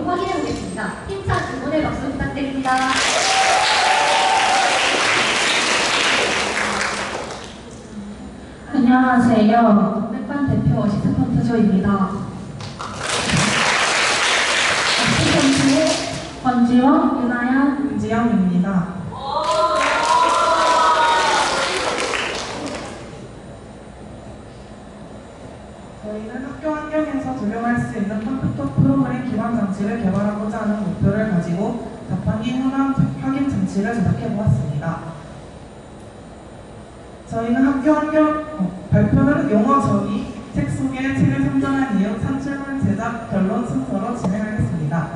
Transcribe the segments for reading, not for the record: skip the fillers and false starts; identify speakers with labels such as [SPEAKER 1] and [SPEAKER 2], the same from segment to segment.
[SPEAKER 1] 내용 확인해 보겠습니다. 힘찬 응원의 박수 부탁드립니다.
[SPEAKER 2] 안녕하세요. 맥반 대표 어시스턴트 조입니다. 어시스턴트의 권지원, 유나연,
[SPEAKER 3] 윤지영입니다. 저희는 학교 환경에서 적용할 수 있는 컴퓨터 프로그램 기반 장치를 개발하고자 하는 목표를 가지고 자판기 현황 확인 장치를 제작해 보았습니다. 저희는 학교 환경 발표는 용어 적기, 책 소개, 책을 선정한 이유, 산출물 제작, 결론 순서로 진행하겠습니다.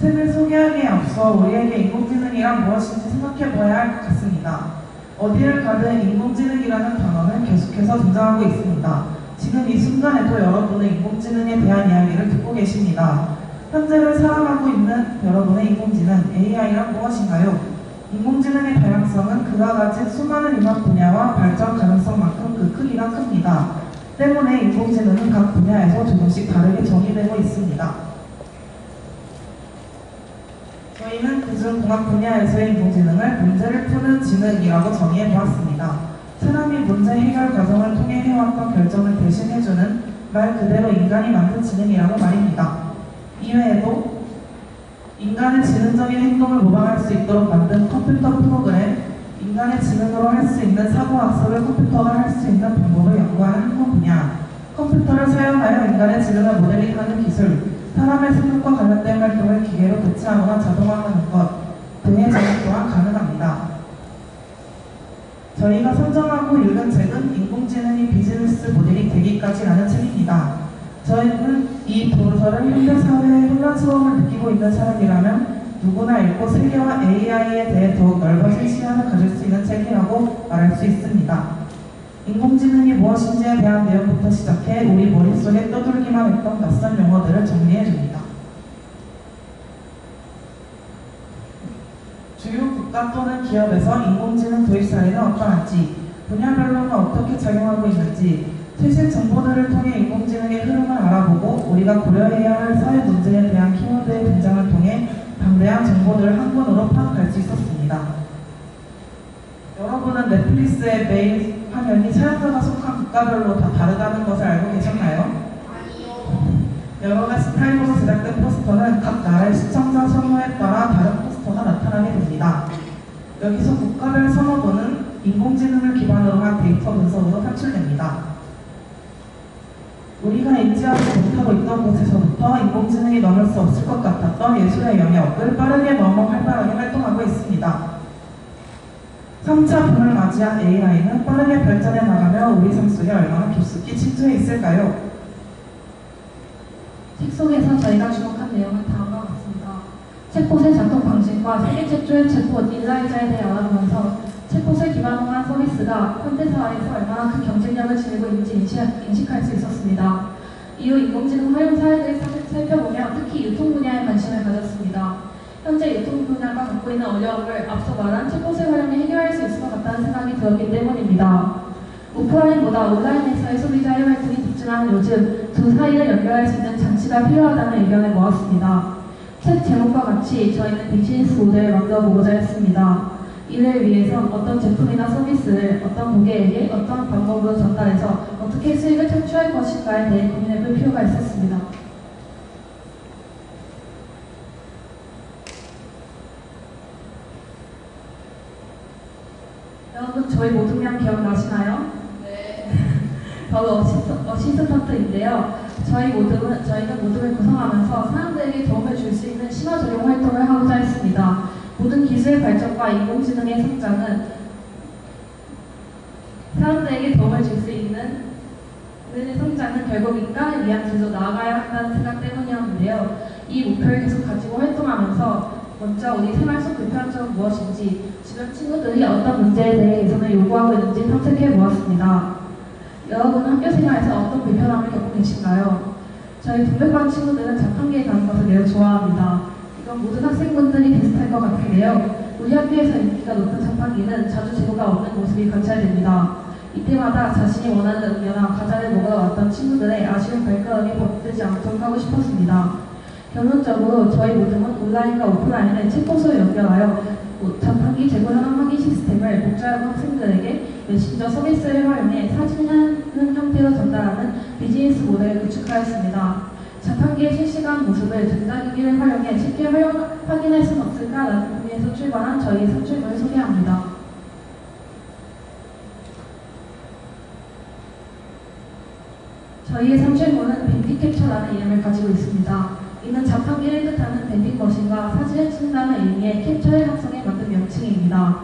[SPEAKER 3] 책을 소개하기에 앞서 우리에게 인공지능이란 무엇인지 생각해 보아야 할 것 같습니다. 어디를 가든 인공지능이라는 단어는 계속해서 등장하고 있습니다. 지금 이 순간에도 여러분은 인공지능에 대한 이야기를 듣고 계십니다. 현재를 살아가고 있는 여러분의 인공지능, AI란 무엇인가요? 인공지능의 다양성은 그가 가진 수많은 융합 분야와 발전 가능성만큼 그 크기가 큽니다. 때문에 인공지능은 각 분야에서 조금씩 다르게 정의되고 있습니다. 저희는 그중 공학 분야에서의 인공지능을 문제를 푸는 지능이라고 정의해 보았습니다. 사람이 문제 해결 과정을 통해 해왔던 결정을 대신해주는 말 그대로 인간이 만든 지능이라고 말입니다. 이외에도 인간의 지능적인 행동을 모방할 수 있도록 만든 컴퓨터 프로그램, 인간의 지능으로 할 수 있는 사고학습을 컴퓨터가 할 수 있는 방법을 연구하는 학문 분야, 컴퓨터를 사용하여 인간의 지능을 모델링하는 기술, 사람의 생각과 관련된 활동을 기계로 대체하거나 자동화하는 것 등의 적용 또한 가능합니다. 저희가 선정하고 읽은 책은 인공지능이 비즈니스 모델이 되기까지라는 책입니다. 저희는 이 도서를 현대사회의 혼란스러움을 느끼고 있는 사람이라면 누구나 읽고 세계와 AI에 대해 더욱 넓어진 시야를 가질 수 있는 책이라고 말할 수 있습니다. 인공지능이 무엇인지에 대한 내용부터 시작해 우리 머릿속에 떠돌기만 했던 낯선 용어들을 정리해줍니다. 주요 국가 또는 기업에서 인공지능 도입 사례는 어떠한지, 분야별로는 어떻게 작용하고 있는지, 최신 정보들을 통해 인공지능의 흐름을 알아보고 우리가 고려해야 할 사회 문제에 대한 키워드의 등장을 통해 방대한 정보들을 한 권으로 파악할 수 있었습니다. 여러분은 넷플릭스의 메인 화면이 사용자가 속한 국가별로 다 다르다는 것을 알고 계셨나요?
[SPEAKER 1] 아니요.
[SPEAKER 3] 여러 가지 스타일로 제작된 포스터는 각 나라의 시청자 선호에 따라 다른 포스터가 나타나게 됩니다. 여기서 국가별 선호도는 인공지능을 기반으로 한 데이터 분석으로 산출됩니다. 우리가 인지하지 못하고 있던 곳에서부터 인공지능이 넘을 수 없을 것 같았던 예술의 영역을 빠르게 넘어 활발하게 활동하고 있습니다. 3차 붐을 맞이한 AI는 빠르게 발전해 나가며 우리 삶 속에 얼마나 깊숙이 침투해 있을까요?
[SPEAKER 2] 책 속에서 저희가 주목한 내용은 다음과 같습니다. 챗봇의 작동 방식과 세계 최초의 챗봇 일라이자에 대해 알아보면서 챗봇을 기반으로 한 서비스가 현대사회에서 얼마나 큰 경쟁력을 지니고 있는지 인식할 수 있었습니다. 이후 인공지능 활용 사례들을 살펴보며 특히 유통 분야에 관심을 가졌습니다. 현재 유통 분야가 갖고 있는 어려움을 앞서 말한 챗봇을 활용해 해결할 수 있을 것 같다는 생각이 들었기 때문입니다. 오프라인보다 온라인에서의 소비자의 활동이 급증하는 요즘 두 사이를 연결할 수 있는 장치가 필요하다는 의견을 모았습니다. 책 제목과 같이 저희는 비즈니스 모델을 만들어보고자 했습니다. 이를 위해서 어떤 제품이나 서비스를 어떤 고객에게 어떤 방법으로 전달해서 어떻게 수익을 창출할 것인가에 대해 고민해볼 필요가 있었습니다. 여러분 저희 모둠양 기억나시나요?
[SPEAKER 1] 네.
[SPEAKER 2] 바로 어시스턴트인데요. 저희는 모둠을 구성하면서 사람들에게 도움을 줄 수 있는 신화적용 활동을 하고자 했습니다. 모든 기술 발전과 인공지능의 성장은 사람들에게 도움을 줄 수 있는 성장은 결국 인간을 위한 길로 나아가야 한다는 생각 때문이었는데요. 이 목표를 계속 가지고 활동하면서 먼저 우리 생활 속 불편점은 무엇인지, 주변 친구들이 어떤 문제에 대해 개선을 요구하고 있는지 탐색해 보았습니다. 여러분은 학교 생활에서 어떤 불편함을 겪고 계신가요? 저희 동백반 친구들은 자판기에 가는 것을 매우 좋아합니다. 이건 모든 학생분들이 비슷할 것 같은데요. 우리 학교에서 인기가 높은 자판기는 자주 재고가 없는 모습이 관찰됩니다. 이때마다 자신이 원하는 음료나 과자를 먹으러 왔던 친구들의 아쉬운 발걸음이 버티지 않도록 하고 싶었습니다. 결론적으로 저희 모둠은 온라인과 오프라인을 챗봇으로 연결하여 자판기 재고 현황 확인 시스템을 복잡한 학생들에게 메신저 서비스를 활용해 사진하는 형태로 전달하는 비즈니스 모델을 구축하였습니다. 자판기의 실시간 모습을 전자기기를 활용해 쉽게 확인할 수는 없을까라는 고민에서 출발한 저희의 산출물을 소개합니다. 저희의 산출물은 밴딩 캡처라는 이름을 가지고 있습니다. 이는 자판기를 뜻하는 밴딩 머신과 사진을 친다는 의미의 캡처를 합성해 만든 명칭입니다.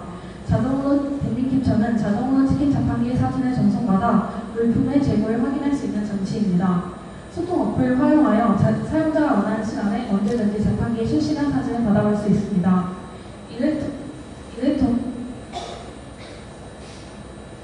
[SPEAKER 2] 자동으로 밴딩 캡처는 자동으로 찍힌 자판기의 사진을 전송받아 물품의 재고를 확인할 수 있는 장치입니다. 소통 어플을 활용하여 사용자가 원하는 시간에 언제든지 자판기의 실시간 사진을 받아볼 수 있습니다.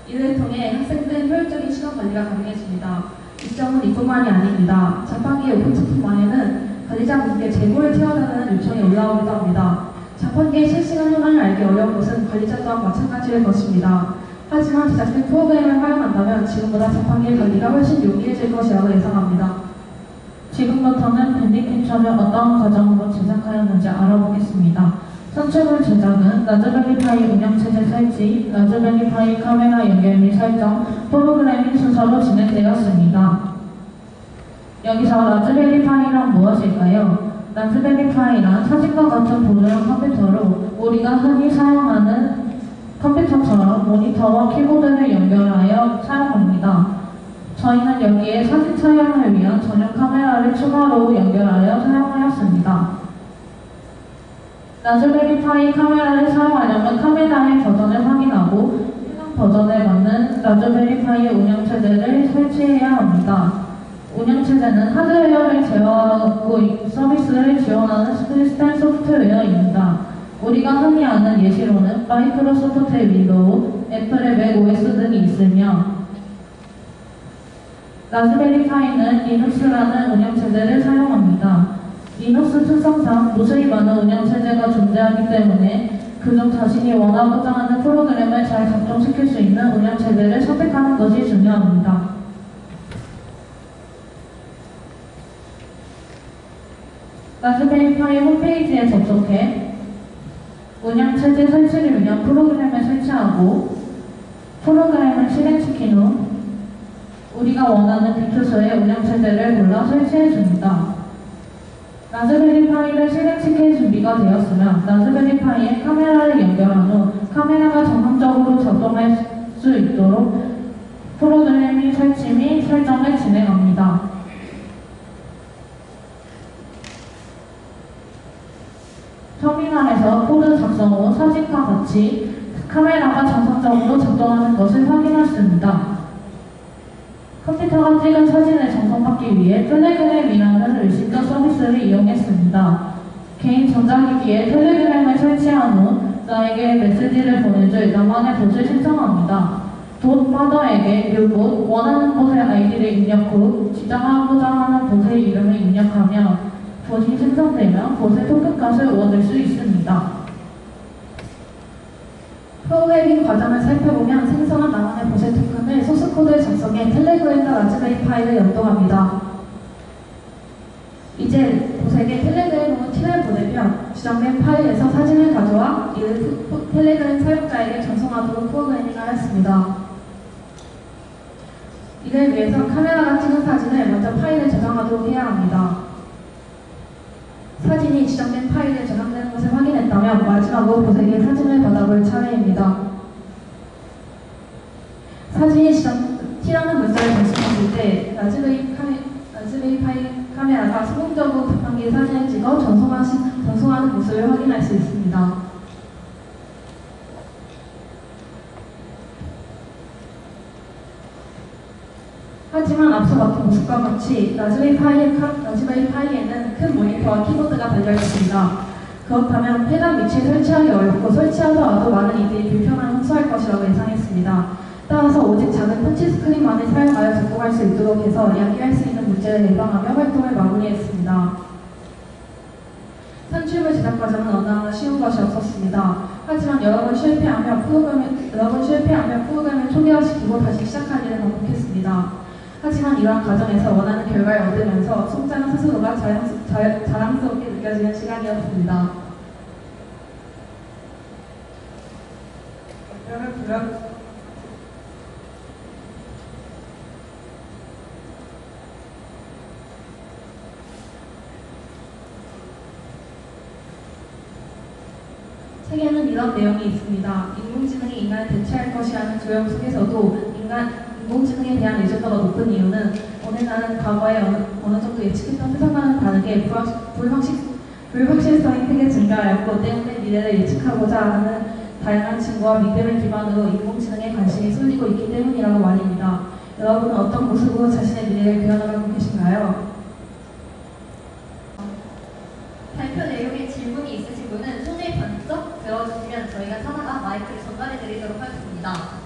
[SPEAKER 2] 이를 통해 학생들의 효율적인 시간 관리가 가능해집니다. 이 점은 이뿐만이 아닙니다. 자판기의 오픈체크만에는 관리자분께 재고를 채워달라는 요청이 올라오기도 합니다. 자판기의 실시간 현황을 알기 어려운 것은 관리자 또한 마찬가지일 것입니다. 하지만 제작된 프로그램을 활용한다면 지금보다 자판기의 관리가 훨씬 용이해질 것이라고 예상합니다.
[SPEAKER 4] 지금부터는 밴딩 캡처를 어떤 과정으로 제작하였는지 알아보겠습니다. 산출물 제작은 라즈베리 파이 운영체제 설치, 라즈베리 파이 카메라 연결 및 설정, 프로그래밍 순서로 진행되었습니다. 여기서 라즈베리 파이란 무엇일까요? 라즈베리 파이란 사진과 같은 보드형 컴퓨터로 우리가 흔히 사용하는 컴퓨터처럼 모니터와 키보드를 연결하여 사용합니다. 저희는 여기에 사진 촬영을 위한 전용 카메라를 추가로 연결하여 사용하였습니다. 라즈베리 파이 카메라를 사용하려면 카메라의 버전을 확인하고 해당 버전에 맞는 라즈베리 파이 운영체제를 설치해야 합니다. 운영체제는 하드웨어를 제어하고 서비스를 지원하는 시스템 소프트웨어입니다. 우리가 흔히 아는 예시로는 마이크로소프트의 윈도우, 애플의 맥 OS 등이 있으며 라즈베리 파이는 리눅스라는 운영체제를 사용합니다. 리눅스 특성상 무수히 많은 운영체제가 존재하기 때문에 그중 자신이 원하고자 하는 프로그램을 잘 작동시킬 수 있는 운영체제를 선택하는 것이 중요합니다. 라즈베리 파이 홈페이지에 접속해 운영체제 설치를 위한 프로그램을 설치하고 프로그램을 실행시킨 후 우리가 원하는 비투소의 운영체제를 골라 설치해줍니다. 라즈베리 파이를 실행시킬 준비가 되었으면 라즈베리 파이에 카메라를 연결한 후 카메라가 정상적으로 작동할 수 있도록 프로그래밍 설치 및 설정을 진행합니다. 터미널에서 코드 작성 후 사진과 같이 카메라가 정상적으로 작동하는 것을 확인했습니다. 컴퓨터가 찍은 사진을 전송받기 위해 텔레그램이라는 메신저 서비스를 이용했습니다. 개인 전자기기에 텔레그램을 설치한 후 나에게 메시지를 보내줄 나만의 봇을 신청합니다. 봇 파더에게 뮤봇 원하는 봇의 아이디를 입력 후 지정하고자 하는 봇의 이름을 입력하면 봇이 생성되면 봇의 토큰값을 얻을 수 있습니다.
[SPEAKER 2] 프로그래밍 과정을 살펴보면 생성한 나만의 봇의 토큰을 소스코드를 작성해 텔레그램과 라즈베리 파이를 연동합니다. 이제 봇에게 텔레그램으로 팁을 보내면 지정된 파일에서 사진을 가져와 이를 텔레그램 사용자에게 전송하도록 프로그래밍을 하였습니다. 이를 위해서 카메라가 찍은 사진을 먼저 파일에 저장하도록 해야 합니다. 사진이 지정된 파일에 저장되는 것을 확인했다면 마지막으로 봇에게 사진을 받아볼 차례입니다. 사진이 T라는 문자를 전송했을 때 라즈베리 파이 카메라가 성공적으로 자판기에 사진을 찍어 전송하는 모습을 확인할 수 있습니다. 하지만 앞서 봤던 모습과 같이 라즈베리 파이에는 큰 모니터와 키보드가 달려있습니다. 그렇다면 해당 위치에 설치하기 어렵고 설치하더라도 많은 이들이 불편함을 호소할 것이라고 예상했습니다. 따라서 오직 작은 터치스크린만을 사용하여 작동할 수 있도록 해서 야기할 수 있는 문제를 예방하며 활동을 마무리했습니다. 산출물 제작 과정은 어느 하나 쉬운 것이 없었습니다. 하지만 여러 번 실패하며 프로그램을 초기화시키고 다시 시작하기를 반복했습니다. 하지만 이러한 과정에서 원하는 결과를 얻으면서 송자는 스스로가 자랑스럽게 느껴지는 시간이었습니다.
[SPEAKER 3] 발표를 불연
[SPEAKER 2] 책에는 이런 내용이 있습니다. 인공지능이 인간을 대체할 것이라는 두려움 속에서도 인공지능에 대한 의존도가 높은 이유는 오늘날은 과거에 어느 정도 예측했던 세상과는 다르게 불확실성이 크게 증가하였고 때문에 미래를 예측하고자 하는 다양한 증거와 믿음을 기반으로 인공지능에 관심이 쏠리고 있기 때문이라고 말입니다. 여러분은 어떤 모습으로 자신의 미래를 그려나가고 계신가요?
[SPEAKER 1] 발표 내용에 질문이 있으신 분은 손을 번쩍 들어주시면 저희가 찾아가 마이크를 전달해 드리도록 하겠습니다.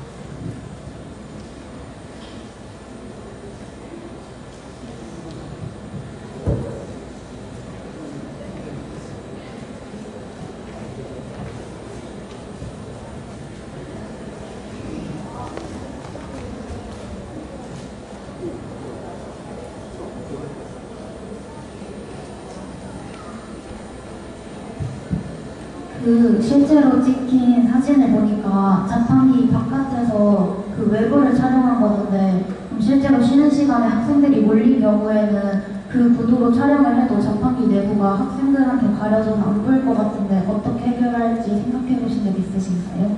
[SPEAKER 5] 실제로 찍힌 사진을 보니까 자판기 바깥에서 그 외부를 촬영한 거던데 그럼 실제로 쉬는 시간에 학생들이 몰린 경우에는 그 구도로 촬영을 해도 자판기 내부가 학생들한테 가려져서 안 보일 것 같은데 어떻게 해결할지 생각해 보신 적 있으신가요?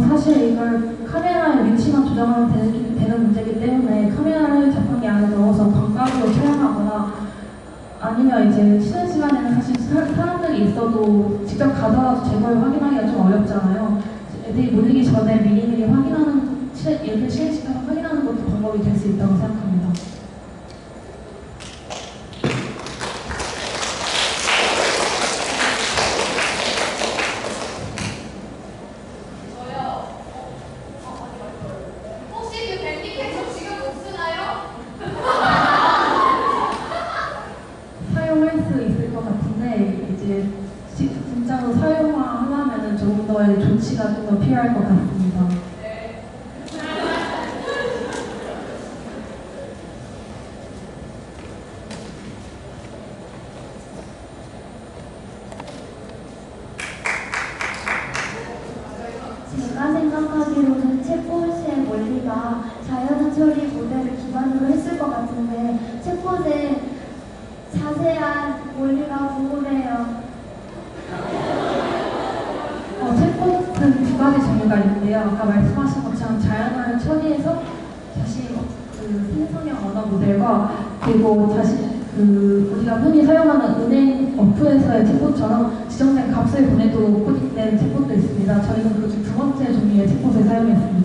[SPEAKER 2] 사실 이걸 카메라의 위치만 조정하면 되는 문제이기 때문에 카메라를 자판기 안에 넣어서 광각으로 촬영하거나 아니면 이제 쉬는 시간에는 사실 사람들이 있어도 직접 가더라도 제거를 확인하기가 좀 어렵잖아요. 애들이 몰리기 전에 미리미리 확인하는, 얘들 쉬는 시간을 확인하는 것도 방법이 될 수 있다고 생각합니다.
[SPEAKER 1] 저요. 혹시 그 밴딩 계속 지금 못 쓰나요?
[SPEAKER 2] 사용할 수 있을 것 같은데 이제 진짜로 사용하려면 조금 더 조치가 좀 더 필요할 것 같습니다.
[SPEAKER 1] 네.
[SPEAKER 5] 제가 생각하기로는 챗봇의 원리가 자연한 처리 모델을 기반으로 했을 것 같은데 챗봇의 자세한 원리가 궁금해요.
[SPEAKER 2] 챗봇은 두 가지 종류가 있는데요. 아까 말씀하신 것처럼 자연어를 처리해서 자신 생성형 언어 모델과 그리고 우리가 흔히 사용하는 은행 어플에서의 챗봇처럼 지정된 값을 보내도 코딩된 챗봇도 있습니다. 저희는 그 두 번째 종류의 챗봇을 사용했습니다.